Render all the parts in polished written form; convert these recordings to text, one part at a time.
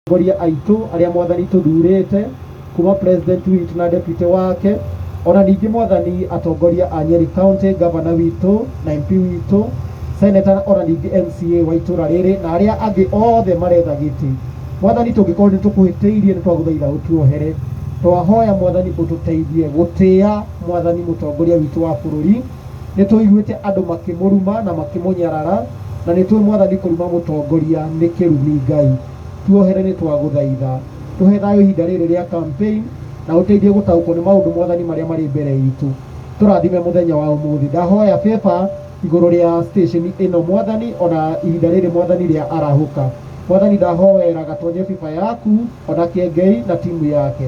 Goria aitu aria mwathani tuthurite kuma president witu na deputy wake ona ningi mwathani atongoria a Nyeri County, governor witu na MP witu, senator ona ningi MCA wa itura riri na aria angi othe maretha giti. Mwathani tungikorwo ni tukuhitiirie ni twaguthaitha utuohere, twahoya mwathani ututeithie gutia mwathani mutongoria witu wa bururi. Ni tuiguite andu makimuruma na makimunyarara na ni tu mwathani kuruma mutongoria ni kirumi Ngai. Tuohere ni twaguthaitha tuhe thayo ihinda riri ria campaign na uteithie gutaukwo ni maundu mwathani maria mari mbere itu. Turathime muthenya wa umuthi. Ndahoya favor iguru ria station ino mwathani ona ihinda riri mwathani ria arahuka. Mwathani ndahoera gatonye FIFA yaku ona Kiengei na timu yake.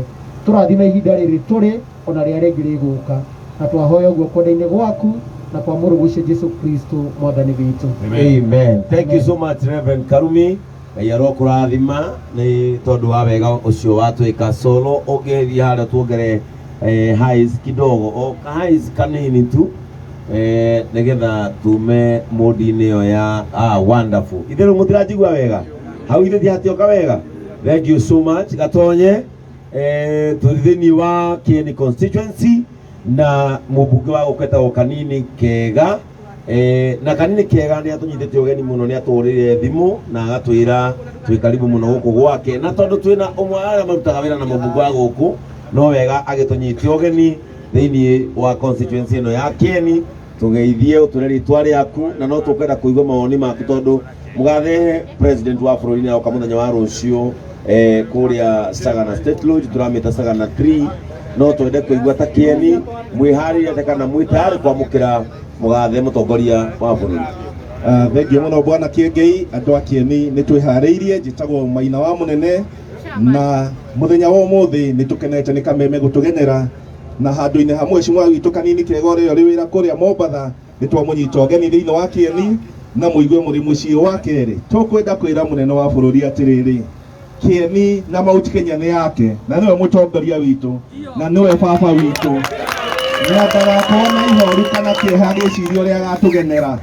Turathime ihinda riri turi ona ria ringi riguka na twahoya uguo kodaine gwaku na kwa murugushia Jesu Kristo mwathani witu. Amen. Thank you so much Reverend Karumi. Yaro kurathima ni tondu wa wega ucio watwika solo ogeria haria tuongere highs kidogo o highs kanini tu nigetha tume modini yo ya wonderful. Ithero mutirajigwa wega hau ithe thiatioka wega. Thank you so much gatonye turithini wa Kieni constituency na mubunge wa Ukweta kanini kega na kanini kega ni atunyithite ugeni muno ni aturire thimu na agatwira twi karibu muno guku gwake na tondu twina umwe ara marutaga wira na mubunge wa guku no wega agitunyithie ugeni thiini wa constituency ino ya Kieni tugeithie utureri twari yaku na no tukwenda kuigwa maoni maku tondu mugathe president wa bururi ni aroka muthenya wa rucio kuria Sagana State Lodge turamita Sagana 3 no twende kuigwa ta Kieni mwihari atakana mwitari kwamukira mugathe mutongoria wa bururi. Thengiũ mũno bwana Kiengei, andũ a Kieni nĩ twĩharĩirie. Njĩtagwo Maina wa Mũnene na mũthenya wa ũmũthĩ nĩ tũkenete nĩ kameme gũtũgenera na handũ-inĩ ha mheshimiwa witũ kanini kega ũrĩa ũrĩ wĩra kũrĩa Mombatha nĩ twamũnyita ũgeni thĩinĩ wa Kieni na mũigue mũrĩ mũciĩ wa kerĩ. Tũkwenda kwĩra mũnene wa bũrũri atĩrĩrĩ, Kieni na Mount Kenya nĩ yake na nĩwe mũtongoria witũ na nĩwe baba witũ na ndagakorwo na ihoru kana kĩeha gĩciria ũrĩa agatũgenera.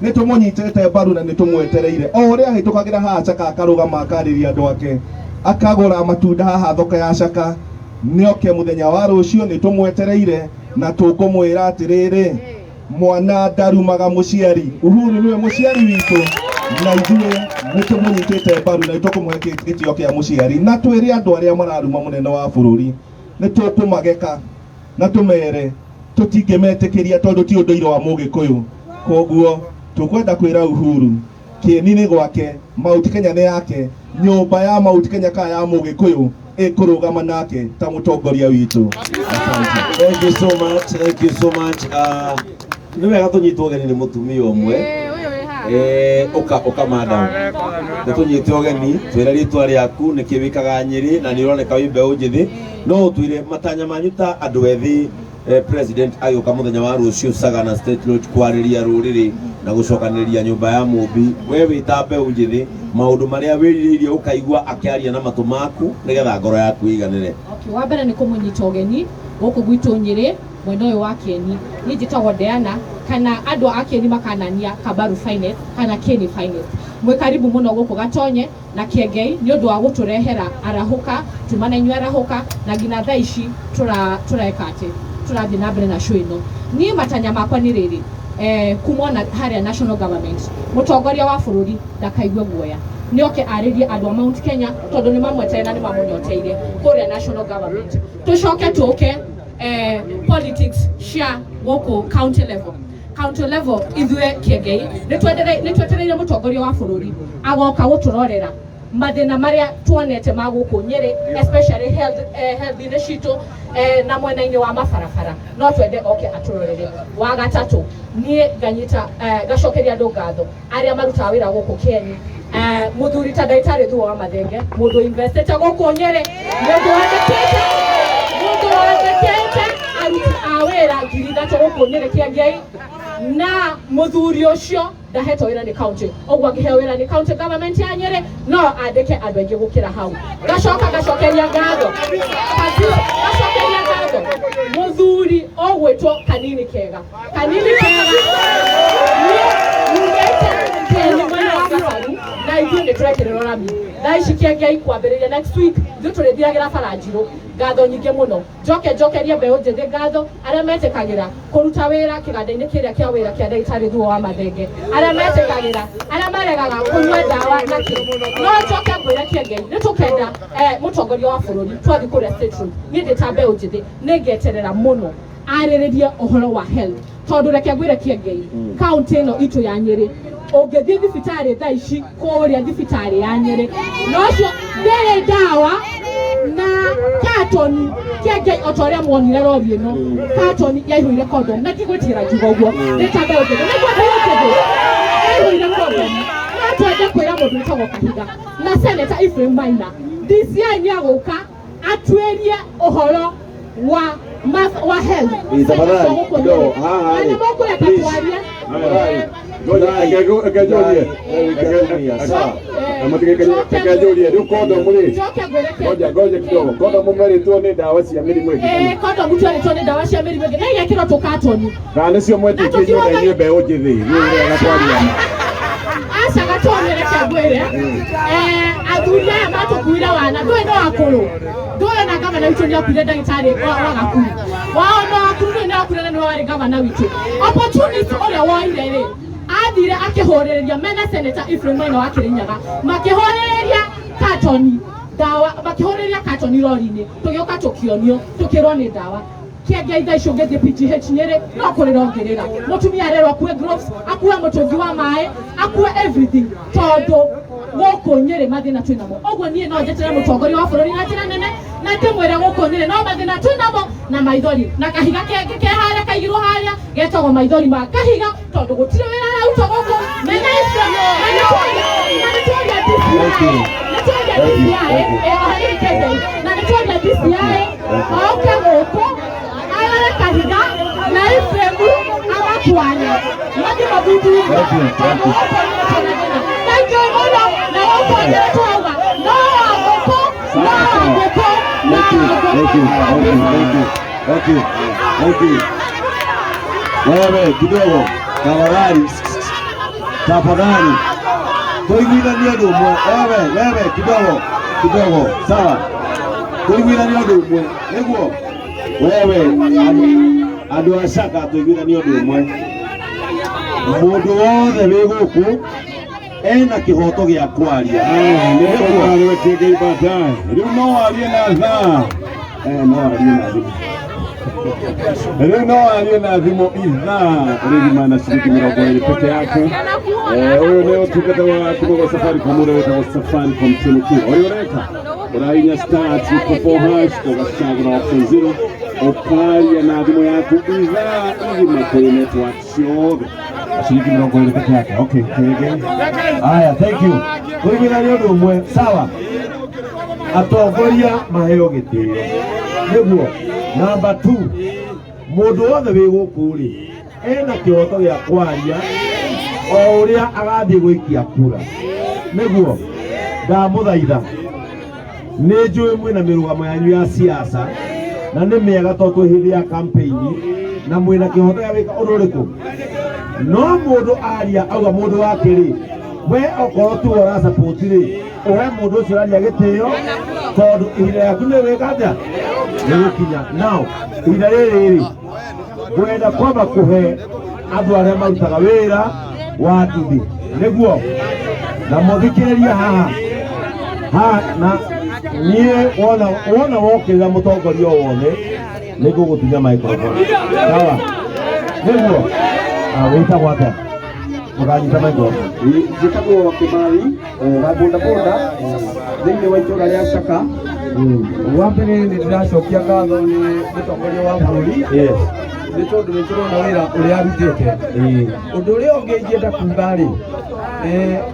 Nĩ tũmũnyitĩte mbaru na nĩ tũmwetereire o ũrĩa ahĩtũkagĩra haha Chaka akarũgama akarĩria andũ ake akagũra matunda haha thoko ya Chaka nĩoke mũthenya wa rũciũ. Nĩ tũmwetereire na tũkũmwĩra atĩrĩrĩ, mwana ndarumaga mũciari, Uhuru nĩwe mũciari witũ na ithuĩ nĩ tũmũnyitĩte mbaru na tũkũmũhe gĩtĩo kĩa mũciari na twĩre andũ arĩa mararuma mũnene wa bũrũri nĩ tũkũmageka na tumere tutingemetĩkĩria tondu ti ũndũire wa Mũgĩkũyũ. Koguo tukwenda kwĩra Uhuru Kieni nĩ gwake, Mount Kenya nĩ yake, nyũmba ya Mount Kenya ka ya Mũgĩkũyũ ĩkũrũgama nake ta mũtongoria witũ. Thank you so much, thank you so much. Nĩ wega tũnyitwo ũgeni nĩ mũtumia ũmwe uka madam nĩ tũnyitwo ũgeni twĩra rĩtwa rĩaku nĩkĩ wĩkaga Nyeri na nĩ ũroneka wĩ mbeũ njĩthĩ no twire matanya manyu ta andũ ethĩ. President agĩũka mũthenya wa rũciũ Sagana State Lodge kwarĩria rũrĩrĩ na gũcokanĩrĩria nyũmba ya mũmbi. We wĩta mbeũ njĩthĩ maũndũ marĩa wĩrirĩirie ũkaigua akĩaria na matũ maku nĩgetha ngoro yaku ĩiganĩre. Okay, wa mbere nĩ kũmũnyita ũgeni gũkũ gwitũ Nyeri mwena ũyũ wa Kieni. Niĩ njĩtagwo Diana kana andũ a Kieni makanania Kabaru Finance kana Kieni Finance. Mwĩ karibu mũno gũkũ Gatonye na Kiengei nĩ ũndũ wa gũtũrehera arahuka tuma na inyuĩ arahuka na nginya thaa ici tũreka atĩ turathi na mbere na show ino. Niĩ matanya makwa nĩ rĩrĩ kumona harĩa national government mũtongoria wa bũrũri ndakaigue guoya nĩoke arĩrie andũ a Mount Kenya tondũ nĩ mamweteire na nĩ mamũnyoteire kũrĩa national government. Tũcoke tũke politics cia gũkũ county level ithuĩ Kiengei nĩ twetereire mũtongoria wa bũrũri agoka gũtũrorera mathĩna marĩa tuonete ma gũkũ Nyeri, especially health-inĩ citũ na mwena-inĩ wa mabarabara no twende oke atũrorere. Wa gatatũ niĩ nganyita gacokeria andũ ngatho arĩa marutaga wĩra gũkũ Kieni, mũthuri ta Ndagĩtarĩ Thuo wa Mathenge, mũndũ investete gũkũ Nyeri, mũndũ wandĩkĩte aruti a wĩra 3,000 gũkũ Nyeri Kiengei na mũthuri ũcio ndahetwo wĩra nĩ county. Ũguo angĩheo wĩra nĩ county government ya Nyeri no andĩke andũ aingĩ gũkĩra hau. Gacokeria ngatho mũthuri ũgwĩtwo Kanini Kega Kieni mwena wa Gabaru na na ithuĩ nĩ tũrekererwo rami thaa ici Kĩengei kwambĩrĩria next week ithuĩ tũrĩthiagĩra Baranjirũ ngatho nyingĩ mũno njokerie mbeũ njĩthĩ ngatho arĩa metĩkagĩra kũruta wĩra kĩganda-inĩ kĩrĩa kĩa wĩra kĩa ndagĩtarĩ Thuo wa Mathenge arĩa metĩkagĩra arĩa maregaga kũnyua ndawa na kĩ no njoke ngwĩre Kĩengei nĩ tũkenda mũtongoria wa bũrũri twathi kũrĩa State Road niĩ ndĩ ta mbeũ njĩthĩ nĩngeterera mũno arĩrĩrie ũhoro wa health tondũ reke ngwĩre Kĩengei kaunti ĩno itũ ya Nyĩrĩ ũngĩthiĩ thibitarĩ thaa ici kũrĩa thibitarĩ ya Nyĩrĩ no cio ndĩrĩ ndawa na katoni Kĩengei o ta ũrĩa muonire rori ĩno katoni yaihũire condom na ndigwĩtigĩra njuga ũguo nĩ ta mbeũ njĩthĩ nĩguo ndĩrĩkĩndũ yaihũire condom no twende kwĩra mũndũ wĩtagwo Kahiga na Senator Ephraim Maina DCI nĩ agũka atuĩrie ũhoro wa health kidogo haha ni mokũreka twarie ngoja kidogo kondomu meritwo nĩ ndawa cia mĩrimũ ĩngĩ kondomu tweritwo nĩ ndawa cia mĩrimũ ĩngĩ na igekĩrwo tũkatoni kana nĩcio mwetĩkie nyũmba-inĩ mbeũ njĩthĩ nĩwega kwaria aca gatonyere kĩngwĩre athuri aya matũkuire wana ndũĩ no akũrũ ndũĩ na gavana witũ nĩ akuire ndagĩtarĩ wa Gakuru wao no akũrũ ndũĩ nĩ akuire na nĩ warĩ gavana witũ opportunity ũrĩa woire rĩ athire akĩhũrĩrĩria mena Senator Ephraim Maina wa Kĩrĩnyaga makĩhũrĩrĩria katoni ndawa makĩhũrĩrĩria katoni rori-inĩ tũgĩũka tũkĩonio tũkĩrwo nĩ ndawa Kĩengei thaa ici ũngĩthiĩ PGH Nyĩrĩ no kũrĩrongerera mũtumia arerwo akue gloves akue mũtũngi wa maĩ akue everything tondũ gũkũ Nyĩrĩ mathĩna twĩ namo ũguo niĩ no njetere mũtongoria wa bũrũri na njĩra nene na ndĩmwĩre gũkũ Nyĩrĩ no mathĩna twĩ namo na maithori na Kahiga ke harĩa kaigirwo harĩa getagwo maithori ma Kahiga tondũ gũtirĩ wĩra arauta gũkũ mena Ephraim na nĩtũria DCI oke gũkũ arare Kahiga na Ephraim amatware mathi mathuthurie wewe kidogo tafadhali tuiguithanie ũndũ ũmwe wewe kidogo sawa tuiguithanie ũndũ ũmwe nĩguo wewe andũ a Shaka tuiguithanie ũndũ ũmwe mũndũ wothe wĩ gũkũ ena kĩhoto gĩa kwaria nĩguo Kĩengei baadaye rĩu no arie na thaa rĩu no arie na thimũ ithaa rĩgima na ciringi 20 peke yake ũyũ nĩ ũtungata wa kibogo Safaricom ũrĩa wĩtagwo Safaricom Telecom ũrĩa ũreka ũrahinya star 244# ũgacagũra option 0 ũkaria na thimũ yaku ithaa igima kũrĩ network ciothe ciringi 20 peke yake. Okay, Kĩengei aya, thank you. Kũiguithania ũndũ ũmwe sawa atongoria maheo gĩtĩo nĩguo number 2 mũndũ wothe wĩ gũkũ rĩ ena kĩhoto gĩa kwaria o ũrĩa agathiĩ gũikia kura nĩguo ndamũthaitha nĩ njũĩ mwĩna mĩrũgamo yanyu ya siasa na nĩ mĩega tondũ twĩ hĩndĩ ya campaign na mwĩna kĩhoto gĩa gwĩka ũndũ ũrĩkũ no mũndũ aria auga mũndũ wake rĩ we okorwo tu ora support rĩ ũhe mũndũ ũcio aria gĩtĩo tondũ ihinda rĩaku nĩ wĩka atĩa nĩgũkinya now ihinda rĩrĩ rĩ ngwenda kwamba kũhe andũ arĩa marutaga wĩra wa nduthi nĩguo na mũthikĩrĩria haha na niĩ wona wokĩrĩra mũtongoria o wothe nĩngũgũtunya microphone sawa nĩguo wĩtagwo atĩa mũkanyita microphone njĩtagwo Kĩmathi wa bodaboda thĩinĩ wa itũũra rĩa Shaka wa mbere nĩ ndĩracokia ngatho nĩ mũtongoria wa bũrũri nĩ tondũ nĩ tũrona wĩra ũrĩa arutĩte ũndũ ũrĩa ũngĩ ingĩenda kuuga rĩ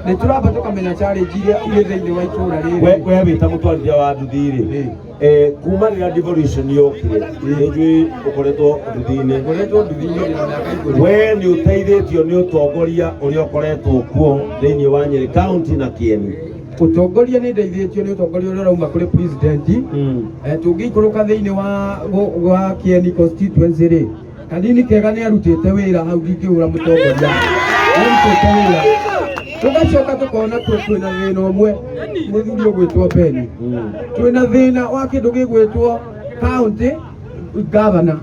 nĩ tũramba tũkamenya challenge iria irĩ thĩinĩ wa itũũra rĩrĩ we wĩta mũtwarithia wa nduthi rĩ kuma rĩrĩa devolution yokire nĩnjũĩ ũkoretwo nduthi-inĩ we nĩ ũteithĩtio nĩ ũtongoria ũrĩa ũkoretwo kuo thĩinĩ wa Nyĩrĩ county na Kieni ũtongoria nĩ ndeithĩtio nĩ ũtongoria ũrĩa ũrauma kũrĩ president tũngĩikũrũka thĩinĩ wa Kieni constituency rĩ kanini kega nĩ arutĩte wĩra hau ndingĩũra mũtongoria arutĩte wĩra tugacoka tukona twina thina umwe muthuri ugwitwo Beni twina thina wa kindu gigwitwo county governor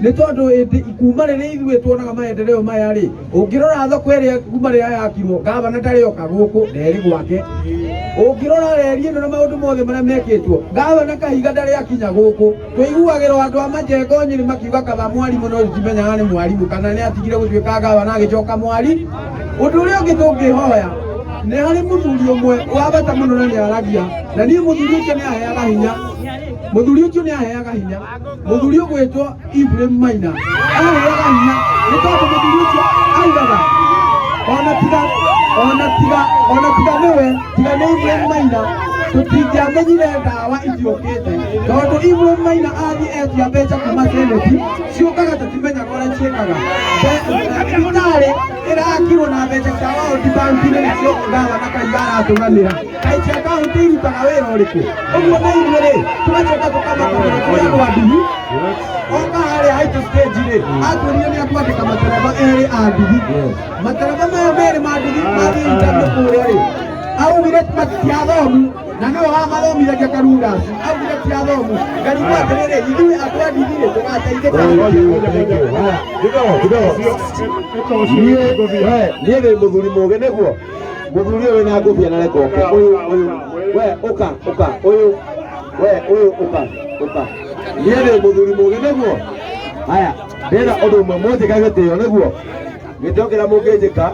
ni tondu kuma riria ithuĩ tuonaga maendeleo maya ri ungirora thoko iria kuma riria yakirwo governor ndari oka guku nderi gwake ungirora reri ino na maundu mothe maria mekitwo governor kahiga ndari akinya guku tuiguagirwo andu a Majengo Nyeri makiuga kaba mwarimu no timenyaga ni mwarimu kana ni atigire gutuika governor agicoka mwari undu uria ungi tungihoya ni hari muthuri umwe wa bata muno na ni aragia na ni muthuri ucio ni aheaga hinya muthuri ucio ni aheaga hinya muthuri ugwitwo Ibrahim Maina aheaga hinya ni tondu muthuri ucio augaga ona tiga niwe tiga ni Ibrahim Maina tutingiamenyire ndawa ithiukite tondu Ibrahim Maina athi etia mbeca kuma seneti ciukaga tutimenyaga uria ciikaga thibitarĩ irakirwo na mbeca cia World Bank nĩcio gavana Kahiga aratunganĩra kaĩ cia kaunti irutaga wĩra ũrĩkũ ũguo na ithuĩ-rĩ tugacoka tũkamakamĩra kũrĩa gwa nduthi oka harĩa haitũ stage-rĩ atwĩrire nĩ akwandĩka matereba erĩ a nduthi matereba maya merĩ ma nduthi mathiĩ interview kũrĩa-rĩ augire matiathomu na nĩwe wamathomithagia Karungas augire tiathomu ngarigwo atĩrĩrĩ ithuĩ andũ a nduthi-rĩ tũgateithĩka niĩ nĩ mũthuri mũũgĩ nĩguo mũthuri ũyũ wĩna ngũbia na reke oke ũyũ we ũka ũyũ we ũyũ ũka niĩ nĩ mũthuri mũũgĩ nĩguo haya ndĩna ũndũ ũmwe mũnjĩka gĩtĩo nĩguo gĩtĩo kĩrĩa mũngĩnjĩka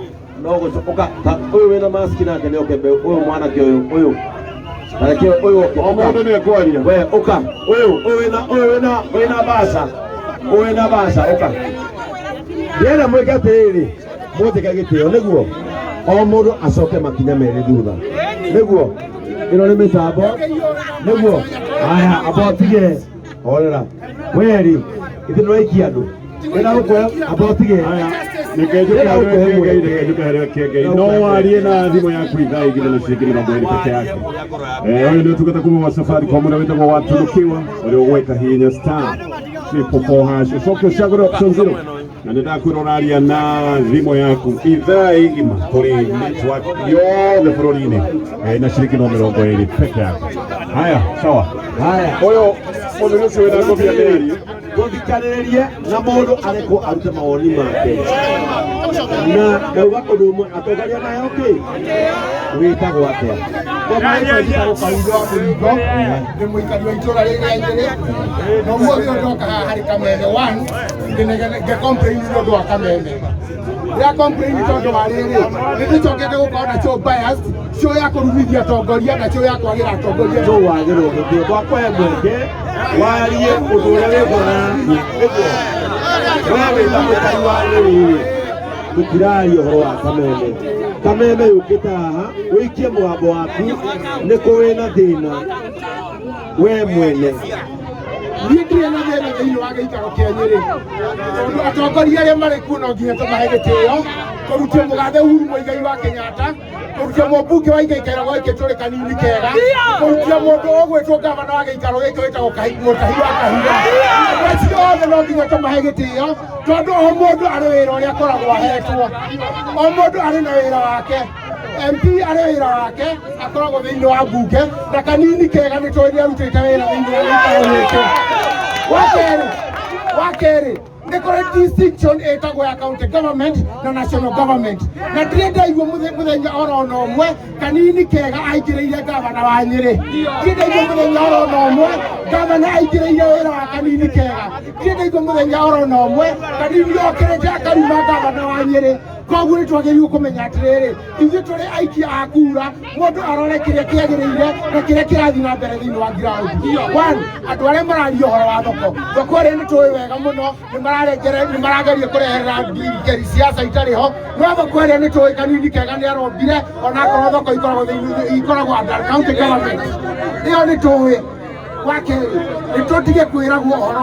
no gũcoka ũyũ wĩna maski nake nĩ oke ũyũ mwanake ũyũ tareke ũyũ o mũndũ nĩ ekwaria we ũka ũyũ wĩna mbaca ũka ndĩna mwĩke atĩrĩrĩ mũnjĩka gĩtĩo nĩguo o mũndũ acoke makinya merĩ thutha nĩguo ĩno nĩ mĩtambo nĩguo haya abotige orera weri ithe nĩwaikia andũ wĩna gũkũhe abotige no warie na thimũ yaku ithaa igĩrĩ na ciringi mĩrongo ĩrĩ peke yake ũyũ nĩ ũtungata kuma wa Safaricom ũrĩa wĩtagwo watunukiwa ũrĩa ũgwĩka hihinya star 344# ũcoke ũcagũre option 0 na nĩndakwĩra ũraria na thimũ yaku ithaa igima kũrĩ network yothe bũrũri-inĩ na ciringi no mĩrongo ĩrĩ peke yake haya sawa haya ũyũ mũthuri ũcio wĩna ngũbia nĩ arie gũthikagĩrĩrie na mũndũ arĩkwo arute mawoni make na ndauga ũndũ ũmwe atongoria nayo kĩ wĩtagwo atĩa gũkaigua mũringo nĩ mũikari wa itũra rĩrĩ rĩa Nyĩrĩ na ũmũthĩ ũyũ ndoka haha harĩ Kameme 1 ngecomplain nĩ ũndũ wa Kameme rĩa complain tondũ wa rĩrĩ nĩtũcokete gũkorwo na show biased show ya kũrumithia atongoria na show ya kwagĩra atongoria show wagĩrwo gĩtĩo gwakwa mweke warie ũndũ ũrĩa wĩgona nĩguo we wĩna mũkari wa rĩrĩ tũtiraria ũhoro wa Kameme yũkĩte haha wĩikie mũgambo waku nĩkũ wĩna thĩna we mwene niĩ ndirĩ na thĩna thĩinĩ wa gĩikaro kĩa Nyĩrĩ tondũ atongoria arĩa marĩ kuo no nginya tũmahe gĩtĩo kũrutia mũgathe Uhuru Mũigai wa Kenyatta kũrutia mũmbunge wa gĩikaro gĩkĩ tũrĩ kanini kega kũrutia mũndũ ũgwĩtwo gavana wa gĩikaro gĩkĩ wĩtagwo Mũtahi wa Kahiga acio othe no nginya tũmahe gĩtĩo tondũ o mũndũ arĩ wĩra ũrĩa akoragwo ahetwo o mũndũ arĩ na wĩra wake MP arĩ wĩra wake akoragwo thĩinĩ wa mbunge na kanini kega nĩ tũĩ nĩarutĩte wĩra thĩinĩ wa gĩikaro gĩkĩ wa kerĩ nĩ kũrĩ distinction ĩtagwo ya county government na national government na ndirĩ ndaigua mũthenya oro na ũmwe kanini kega aingĩrĩire gavana wa Nyĩrĩ ndirĩ ndaigua mũthenya oro na ũmwe gavana aingĩrĩire wĩra wa kanini kega ndirĩ ndaigua mũthenya oro na ũmwe kanini okĩrĩte akarima gavana wa Nyĩrĩ koguo nĩ twagĩrĩirwo kũmenya atĩrĩrĩ ithuĩ tũrĩ aikia a kura mũndũ arore kĩrĩa kĩagĩrĩire na kĩrĩa kĩrathiĩ na mbere thĩinĩ wa ground andũ arĩa mararia ũhoro wa thoko ĩrĩa nĩ tũĩ wega mũno nĩ marageria kũreherera ngiri ciaca itarĩ ho no thoko ĩrĩa nĩ tũĩ kanini kega nĩ arombire onakorwo thoko ikoragwo under county government ĩyo nĩ tũĩ wa kerĩ nĩ tũtige kwĩragwo ũhoro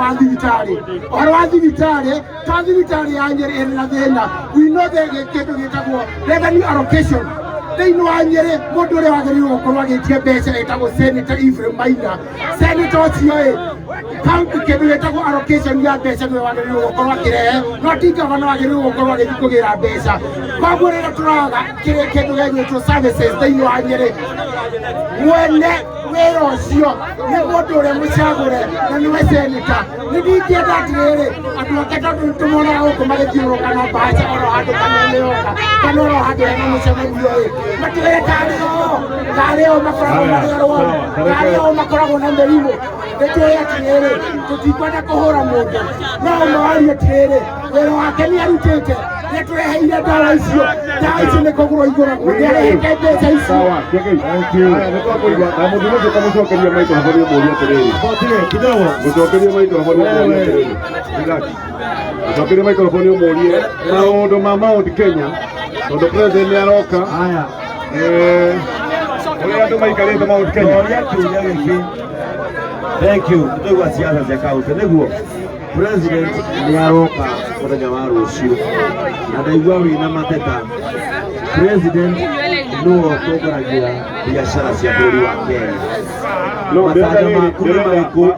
wa thibitarĩ to thibitarĩ ya Nyĩrĩ ĩrĩ na thĩna we know kĩndũ gĩtagwo revenue allocation thĩinĩ wa Nyĩrĩ mũndũ ũrĩa wagĩrĩirwo gũkorwo agĩtia mbeca ĩtagwo Senator Ephraim Maina. Senator ũcio county kĩndũ gĩtagwo allocation ya mbeca nĩwe wagĩrĩirwo gũkorwo akĩrehe, no ti gavana wagĩrĩirwo gũkorwo agĩthiĩ kũgĩra mbeca. Koguo rĩrĩa tũroraga kĩndũ gĩgwĩtwo services thĩinĩ wa Nyĩrĩ, mwene wĩra ũcio nĩ mũndũ ũrĩa mũcagũre na nĩwe senator. Nĩ ndingĩenda atĩrĩrĩ andũ ake tondũ nĩtũmonaga gũkũ magĩthiũrũrũka no mbaca oro handũ kana nĩoka kana oro handũ hena mũcemanio matigĩre karĩ o makoragwo marĩ arwaru, karĩ o makoragwo na mĩrimũ. Nĩtũĩ atĩrĩrĩ tũtikwenda kũhũra mũndũ, no ũmũarie atĩrĩrĩ wĩra wake nĩ arutĩte, nĩtũreheire ndawa icio. Ndawa icio nĩ kũgũrwo igũragwo, nĩarehete mbeca icio. Mũcokerie maitho habari mũũria atĩrĩrĩ. Mũcokerie maitho habari mũũria atĩrĩrĩ. Mũcokerie maitho habari mũũrie maũndũ ma Mount Kenya. Tondũ president nĩ aroka. Ũrĩa andũ maikarĩte Mount Kenya. Thank you. Ndio siasa za kaunti niguo. President nĩ aroka mũthenya wa rũciũ. Na ndaigua wĩna mateta. President no ũtongoragia biacara cia bũrũri wa Kenya. No,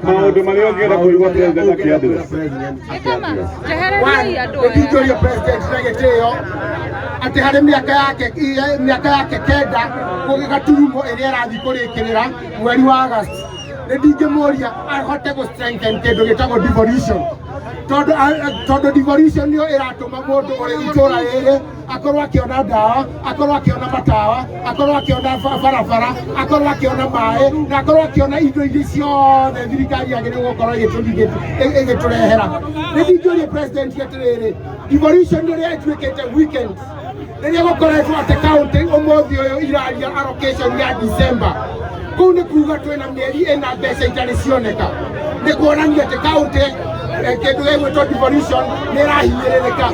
maũndũ marĩa ũngĩenda kũigua president akĩathĩra. Ndingĩũria president na gĩtĩo atĩ harĩ mĩaka yake kenda gaturumo ĩrĩa ĩrathiĩ kũrĩkĩrĩra mweri wa Agosti, ndingĩmũria ahote gũ-strengthen kĩndũ gĩtagwo devolution. Tondũ devolution nĩyo ĩratũma mũndũ ũrĩ itũra rĩrĩ akorwo akĩona ndawa, akorwo akĩona matawa, akorwo akĩona barabara, akorwo akĩona maĩ, na akorwo akĩona indo iria ciothe thirikari yagĩrĩirwo gũkorwo ĩgĩtũrehera. Nĩ ndingĩũria president atĩrĩrĩ, devolution nĩrĩa ĩtuĩkĩte weekend, rĩrĩa gũkoretwo atĩ kaunti ũmũthĩ ũyũ iraria allocation ya December. Kũu nĩ kuuga twĩna mĩeri ĩna mbeca itarĩ cioneka, nĩ kuonania atĩ kaunti kĩndũ gĩgwĩtwo devolution nĩ ĩrahinyĩrĩrĩka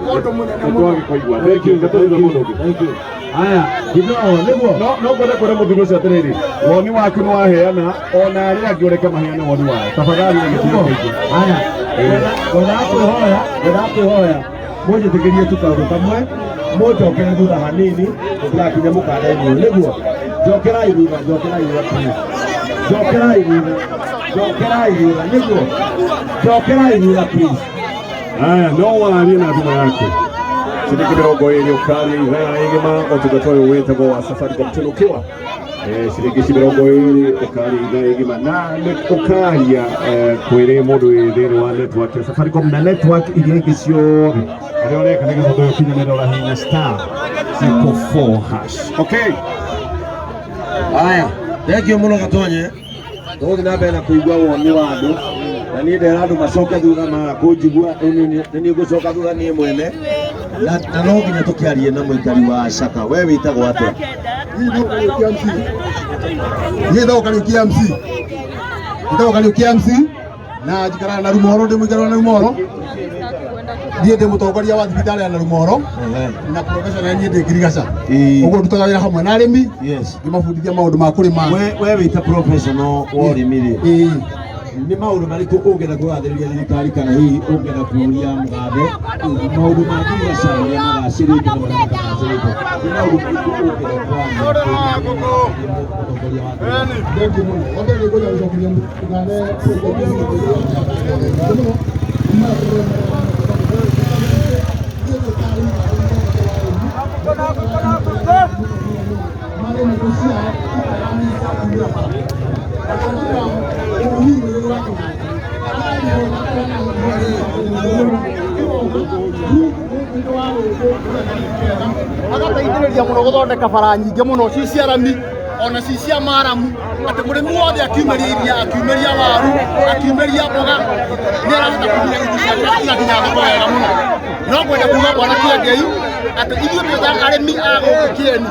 mũndũ mũnene mũno. Aya, no ngwenda kwĩra mũthuri ũcio atĩrĩrĩ, woni waku nĩ waheana ona arĩa angĩ ũreke maheane woni wao. Tafadhali gĩtĩo kĩingĩ. Aya, ngwenda kwĩhoya mũnjĩtĩkĩrie tu kaũndũ kamwe, mũnjokere thutha hanini tũtigakinya mũkanda-inĩ ũyũ nĩguo. Njokerai thutha please. Njokerai thutha nĩguo. Njokerai thutha please. Aya, no warie na thimũ yake. Ciringi 20 ũkaria ithaa igĩma ũtungata ũyũ wĩtagwo wa Safaricom tũnũkĩwa. Ciringi 20 ũkaria ithaa igĩma na ũkaria kwĩrĩ mũndũ wĩ thĩinĩ wa network ya Safaricom na network iria ingĩ ciothe. Arĩa ũreka nĩ gĩthomo ũkinyanĩra ũrahihinya *4#. Okay. Aya, thank you mũno Gatonye. Tũgũthiĩ na mbere na kũigua woni wa andũ. Na niĩ ndĩra andũ macoke thutha ma kũnjigua nĩ ngũcoka thutha niĩ mwene. Na no nginya tũkĩarie na mũikari wa Shaka. We wĩtagwo atĩa? Ndĩtagwo Kariuki MC na njikaraga na Rumoro, ndĩ mũikari wa Rumoro. Ndiĩ ndĩ mũtongoria wa thibitarĩ ya Rumoro na professional niĩ ndĩ ngirigaca. Ũguo ndutaga wĩra hamwe na arĩmi ngĩmabundithia maũndũ ma kũrĩma. We wĩta professional wa ũrĩmi rĩ, nĩ maũndũ marĩkũ ũngĩenda kũgathĩrĩria thirikari kana hihi ũngĩenda kũria mũgathe maũndũ ma ngirigaca marĩa magacĩrĩte na marĩa matagacĩrĩte? Nĩ maũndũ marĩkũ ũngĩenda agateithĩrĩria mũno gũthondeka bara nyingĩ mũno ci cia rami ona ci cia maramu, atĩ mũrĩmi wothe akiumĩria iria, akiumĩria waru, akiumĩria mboga nĩ arahota kũgũra indo ciake nginya thoko wega mũno. No ngwenda kuuga Bwana Kĩengei atĩ ithuĩ twĩ ta arĩmi a gũkũ Kieni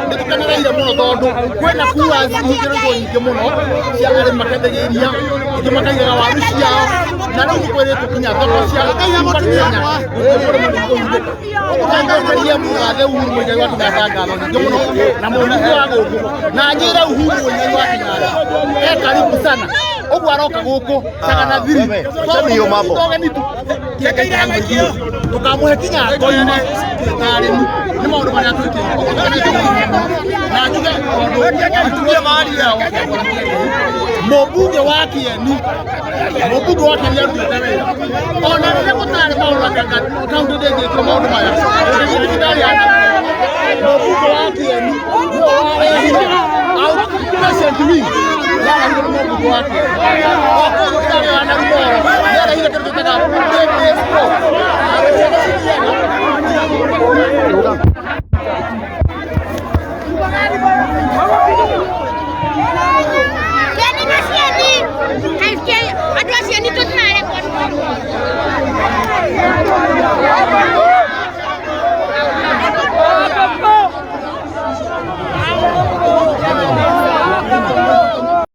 nĩ tũkenereire mũno tondũ kwĩna kura ihingĩrĩirwo nyingĩ mũno cia arĩmi makendagĩria, ingĩ makaigaga waru ciao, na rĩu nĩ kwĩrĩtwo nginya thoko cia Kenya ũtongoria mũgathe Uhuru Mũigai wa Kenyatta ngatho nyingĩ mũno na mũrĩmi wa gũkũ, na njĩre Uhuru Mũigai wa Kenyatta karibu sana. Ũguo aroka gũkũ Sagana thiri tũmĩyo mambo tũkamũhe kinya ngoi-inĩ ta arĩmi nĩ maũndũ marĩa twĩkĩte na njuge tuge mahali yao mũmbunge wa Kieni arutĩte wĩra ona rĩrĩa gũtarĩ maũndũ kaũntĩ ndĩngĩkwo maũndũ maya mũmbunge wa Kieni nĩwe warehire President Win yarahire mũmbunge wa Kieni gũtarĩ wanarumoro yarahire kĩndũ gĩtagwo Kieni